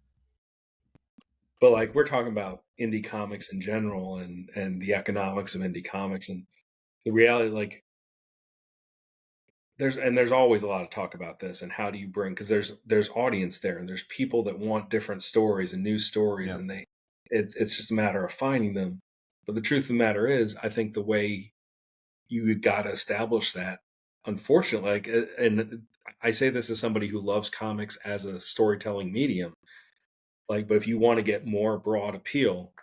but like we're talking about indie comics in general and the economics of indie comics and the reality, like there's always a lot of talk about this and how do you bring, because there's audience there and there's people that want different stories and new stories Yep. and it's just a matter of finding them. But the truth of the matter is, I think the way you got to establish that, unfortunately, like, and I say this as somebody who loves comics as a storytelling medium, like, but if you want to get more broad appeal,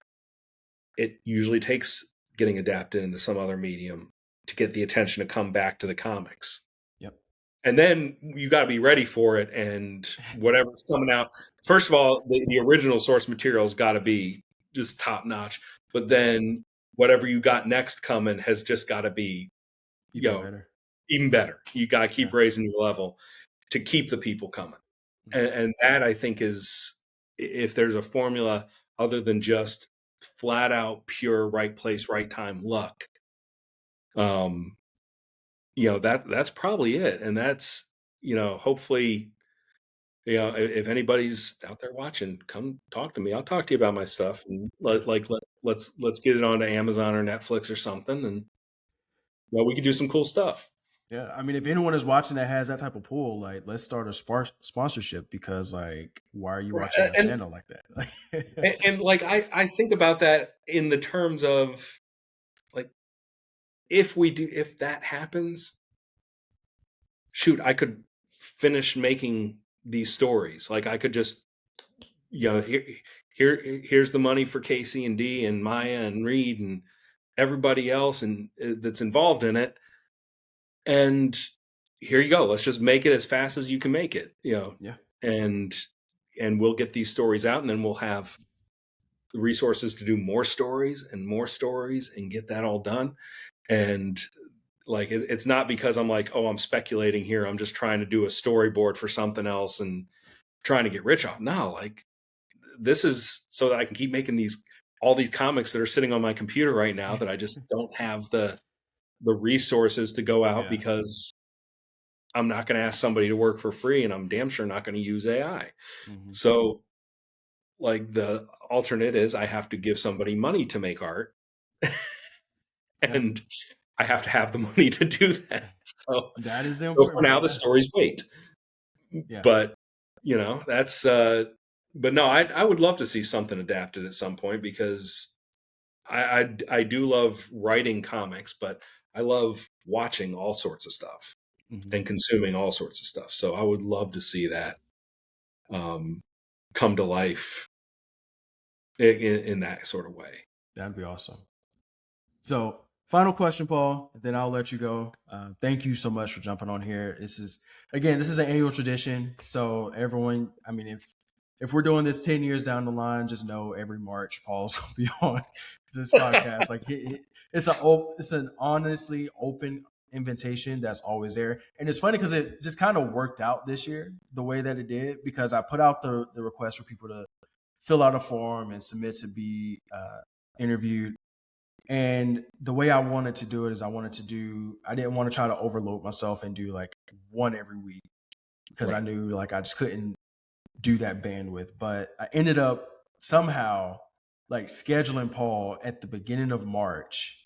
it usually takes getting adapted into some other medium to get the attention to come back to the comics. Yep. And then you got to be ready for it. And whatever's coming out, first of all, the original source material has got to be just top notch. But then whatever you got next coming has just got to be, you Even know, better. even better. You got to keep Yeah. raising your level to keep the people coming. Mhm. And that I think is, if there's a formula other than just flat out pure right place, right time luck, um, that's probably it. And that's, hopefully, if anybody's out there watching, come talk to me. I'll talk to you about my stuff and Yeah. let's get it onto Amazon or Netflix or something. And we could do some cool stuff. Yeah. I mean, if anyone is watching that has that type of pool, like, let's start a sponsorship because, like, why are you Right. watching my And, channel like that? and like, I think about that in the terms of like, if that happens, shoot, I could finish making these stories. Like I could just, here's the money for Casey and D and Maya and Reed and everybody else and that's involved in it. And here you go. Let's just make it as fast as you can make it, Yeah. and we'll get these stories out and then we'll have the resources to do more stories and get that all done. And like it's not because I'm like, oh, I'm speculating here, I'm just trying to do a storyboard for something else and trying to get rich off. No, like this is so that I can keep making all these comics that are sitting on my computer right now that I just don't have the resources to go out Yeah. because I'm not going to ask somebody to work for free, and I'm damn sure not going to use AI. Mm-hmm. So, like, the alternate is I have to give somebody money to make art, Yeah. and I have to have the money to do that. So, That is the so for important now, part. the Yeah. stories wait. Yeah. But that's. But no, I would love to see something adapted at some point because I do love writing comics, but I love watching all sorts of stuff Mm-hmm. and consuming all sorts of stuff. So I would love to see that um, come to life in that sort of way. That'd be awesome. So, final question, Paul, and then I'll let you go. Thank you so much for jumping on here. This is an annual tradition. So, everyone, I mean, if we're doing this 10 years down the line, just know every March Paul's going to be on this podcast. Like, it's an honestly open invitation that's always there. And it's funny because it just kind of worked out this year the way that it did, because I put out the request for people to fill out a form and submit to be interviewed. And the way I wanted to do it is I didn't want to try to overload myself and do like one every week, because I Right. knew like I just couldn't do that bandwidth. But I ended up somehow like scheduling Paul at the beginning of March.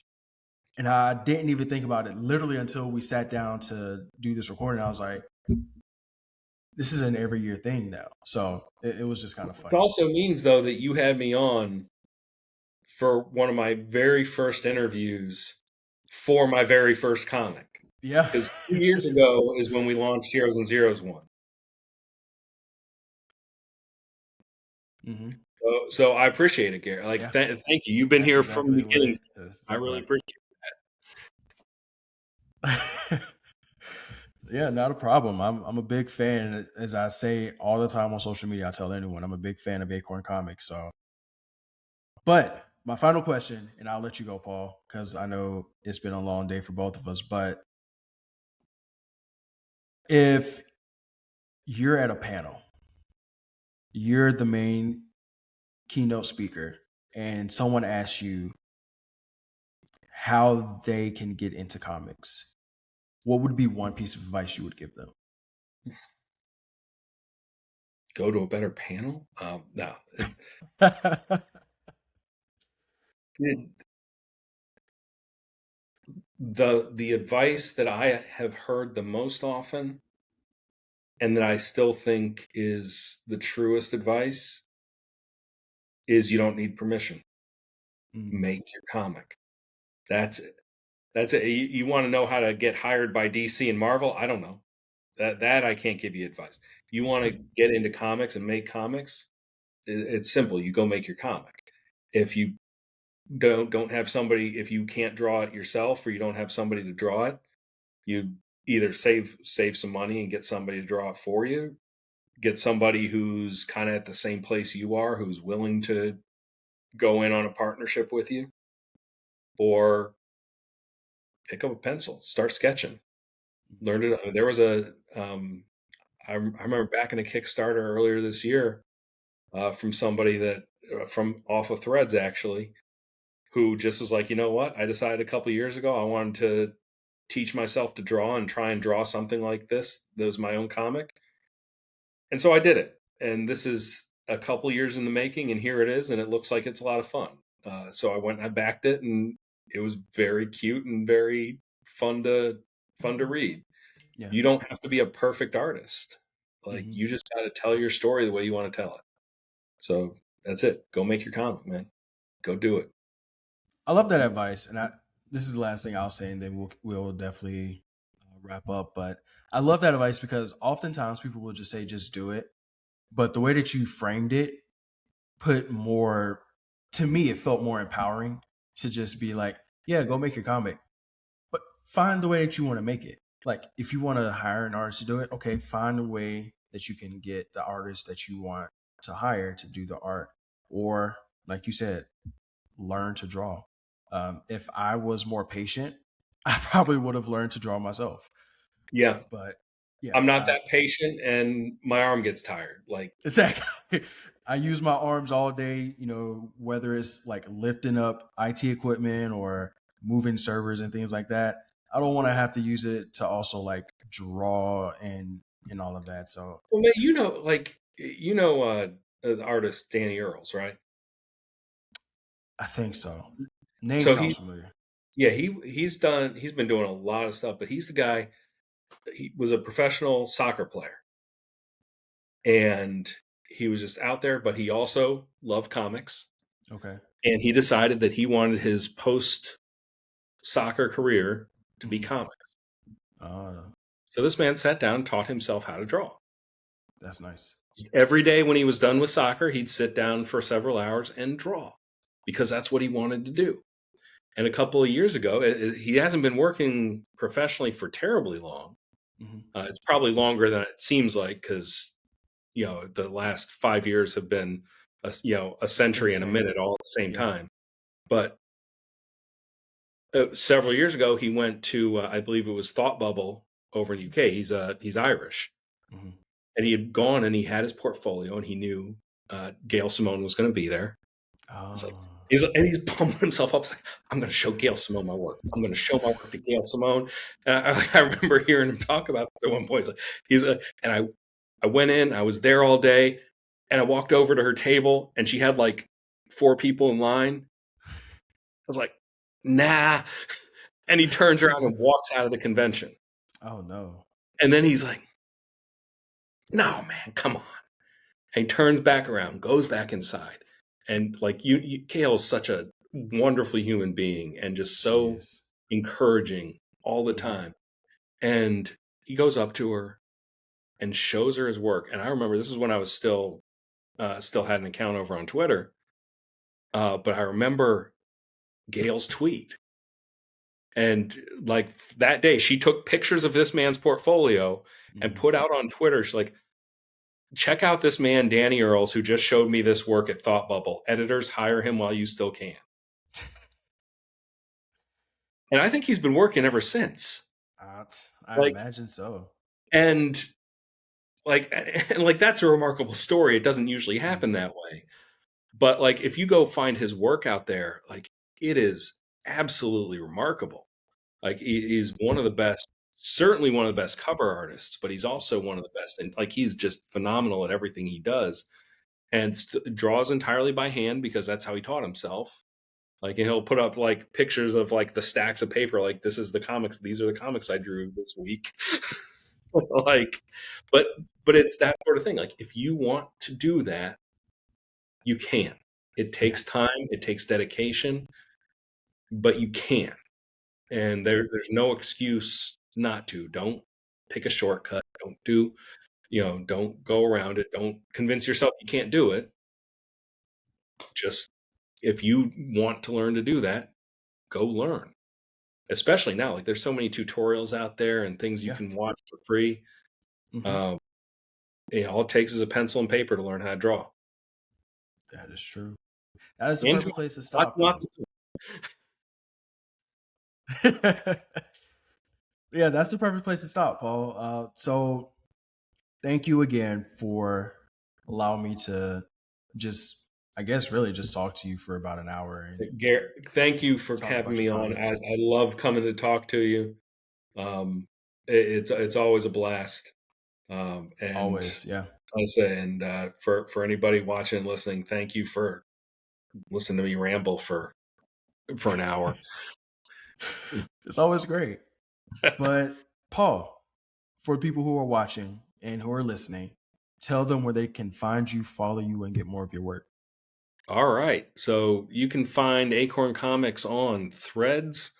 And I didn't even think about it literally until we sat down to do this recording. I was like, this is an every year thing now. So it was just kind of It funny. also means, though, that you had me on for one of my very first interviews for my very first comic. Yeah. Because 2 years ago is when we launched Heroes and Zeros 1. Hmm. So I appreciate it, Gary. Like, Yeah. thank you. You've been That's here from the exactly what beginning. it is. I Exactly really what appreciate Yeah, not a problem. I'm a big fan. As I say all the time on social media, I tell anyone I'm a big fan of Acorn Comics. So, but my final question, and I'll let you go, Paul, because I know it's been a long day for both of us. But if you're at a panel, you're the main keynote speaker, and someone asks you how they can get into comics, what would be one piece of advice you would give them? go to a better panel. No, It- the advice that I have heard the most often, and that I still think is the truest advice, is you don't need permission. Mm, Make your comic. That's it. That's it. You want to know how to get hired by DC and Marvel? I don't know. That I can't give you advice. You want to get into comics and make comics? It's simple. You go make your comic. If you don't have somebody, if you can't draw it yourself, or you don't have somebody to draw it, you either save some money and get somebody to draw it for you, get somebody who's kind of at the same place you are, who's willing to go in on a partnership with you, or pick up a pencil, start sketching, learn it. There was I remember back in a Kickstarter earlier this year, from somebody that from off of Threads, actually, who just was like, you know what? I decided a couple years ago I wanted to teach myself to draw and try and draw something like this. That was my own comic. And so I did it. And this is a couple years in the making, and here it is, and it looks like it's a lot of fun. So I went and I backed it, and it was very cute and very fun to read. yeah. You don't have to be a perfect artist. Like, Hmm. you just got to tell your story the way you want to tell it. So that's it. Go make your comic, man. Go do it. I love that advice, and this is the last thing I'll say, and then we'll definitely wrap up. But I love that advice because oftentimes people will just say, "Just do it," but the way that you framed it put more. To me, it felt more empowering to just be like, "Yeah, go make your comic, but find the way that you want to make it." Like, if you want to hire an artist to do it, okay, find a way that you can get the artist that you want to hire to do the art, or like you said, learn to draw. If I was more patient, I probably would have learned to draw myself. Yeah. But yeah, I'm not that patient, and my arm gets tired. Like, exactly. I use my arms all day, whether it's like lifting up IT equipment or moving servers and things like that. I don't want to have to use it to also like draw and all of that. So Well, man, the artist Danny Earls, right? I think so. Name So sounds familiar. he's been doing a lot of stuff, but he's the guy. He was a professional soccer player, and he was just out there. But he also loved comics, Okay. and he decided that he wanted his post soccer career to be Hmm. comics. Uh, So this man sat down and taught himself how to draw. that's nice. Every day when he was done with soccer, he'd sit down for several hours and draw because that's what he wanted to do. And a couple of years ago, he hasn't been working professionally for terribly long. Hmm. It's probably longer than it seems like because the last 5 years have been a century and a Insane. minute all at the same Yeah. time. But several years ago, he went to I believe it was Thought Bubble over in the UK. He's Irish, Hmm. and he had gone and he had his portfolio, and he knew Gail Simone was going to be there. It's like Oh. he's pumping himself up. He's like, I'm going to show Gail Simone my work. I'm going to show my work to Gail Simone. I remember hearing him talk about it at one point. And I went in. I was there all day, and I walked over to her table, and she had like 4 people in line. I was like, nah. And he turns around and walks out of the convention. Oh no. And then he's like, no, man, come on. And he turns back around, goes back inside. And like Kale is such a wonderfully human being and just She so is. encouraging all the Hmm. time. And he goes up to her and shows her his work. And I remember this is when I was still had an account over on Twitter. But I remember Gail's tweet. And like that day, she took pictures of this man's portfolio and Hmm. put out on Twitter. She's like, check out this man, Danny Earls, who just showed me this work at Thought Bubble. Editors, hire him while you still can. And I think he's been working ever since. I Like, imagine so. and and that's a remarkable story. It doesn't usually happen Hmm. that way. But like, if you go find his work out there, like it is absolutely remarkable. Like he's one of the best, certainly one of the best cover artists, but he's also one of the best. And like, he's just phenomenal at everything he does and draws entirely by hand because that's how he taught himself. Like, and he'll put up like pictures of like the stacks of paper, like this is the comics. These are the comics I drew this week. like, but it's that sort of thing. Like, if you want to do that, you can. It Yeah. takes time, it takes dedication, but you can. And there's no excuse not to. Don't pick a shortcut. Don't go around it. Don't convince yourself you can't do it. Just if you want to learn to do that, go learn. Especially now, like there's so many tutorials out there and things you Yeah. can watch for free. Hmm. Um, all it takes is a pencil and paper to learn how to draw. That is true. That is the And perfect place to lots stop, and lots though. Yeah, that's the perfect place to stop, Paul. So thank you again for allowing me to just, I guess, really just talk to you for about an hour and Garrett, thank you for talk having about your me on. I, comics. I love coming to talk to you. It's always a blast. And Always, yeah. I say, and for anybody watching and listening, thank you for listening to me ramble for an hour. It's always great. But Paul, for people who are watching and who are listening, tell them where they can find you, follow you, and get more of your work. All right. So you can find Acorn Comics on Threads,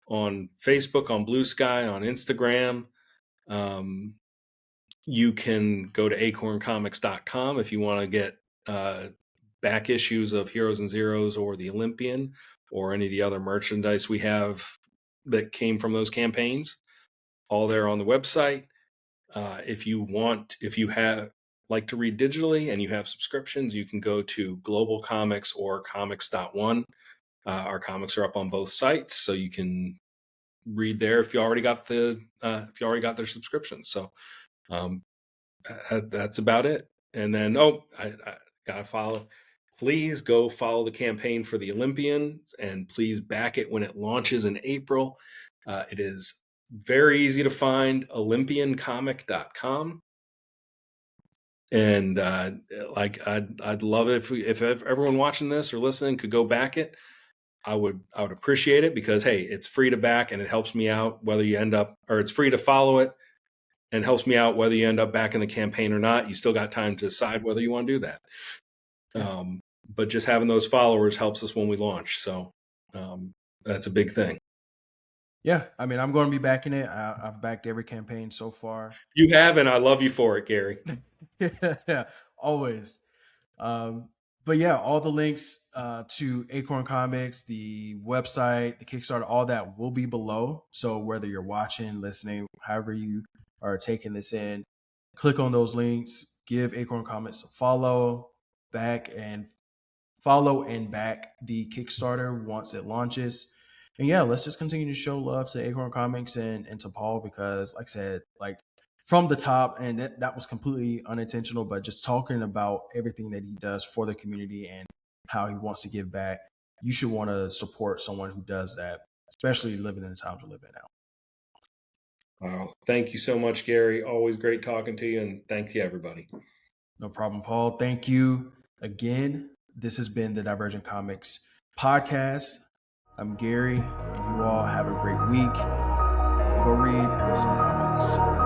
on Facebook, on Blue Sky, on Instagram. Um, you can go to acorncomics.com if you want to get back issues of Heroes and Zeros or the Olympian or any of the other merchandise we have that came from those campaigns. All there on the website. If you have like to read digitally and you have subscriptions, you can go to Global Comics or Comics.one. Our comics are up on both sites, so you can read there if you already got their subscriptions. So um, that's about it. And then I gotta follow. Please go follow the campaign for the Olympian and please back it when it launches in April. It is very easy to find, olympiancomic.com. And I'd love it if everyone watching this or listening could go back it. I would appreciate it, because hey, it's free to back and it helps me out whether you end up, or it's free to follow it and helps me out whether you end up backing the campaign or not. You still got time to decide whether you want to do that. Yeah. But just having those followers helps us when we launch. So that's a big thing. Yeah, I mean, I'm going to be backing it. I've backed every campaign so far. You have, and I love you for it, Gary. Yeah, always. But yeah, all the links to Acorn Comics, the website, the Kickstarter, all that will be below. So whether you're watching, listening, however you are taking this in, click on those links, give Acorn Comics a back and follow and back the Kickstarter once it launches. And yeah, let's just continue to show love to Acorn Comics and to Paul, because like I said, like from the top, and that was completely unintentional, but just talking about everything that he does for the community and how he wants to give back, you should want to support someone who does that, especially living in the times we live in now. Wow. Thank you so much, Gary. Always great talking to you, and thank you, everybody. No problem, Paul. Thank you again. This has been the Divergent Comics podcast. I'm Gary, and you all have a great week. Go read some comics.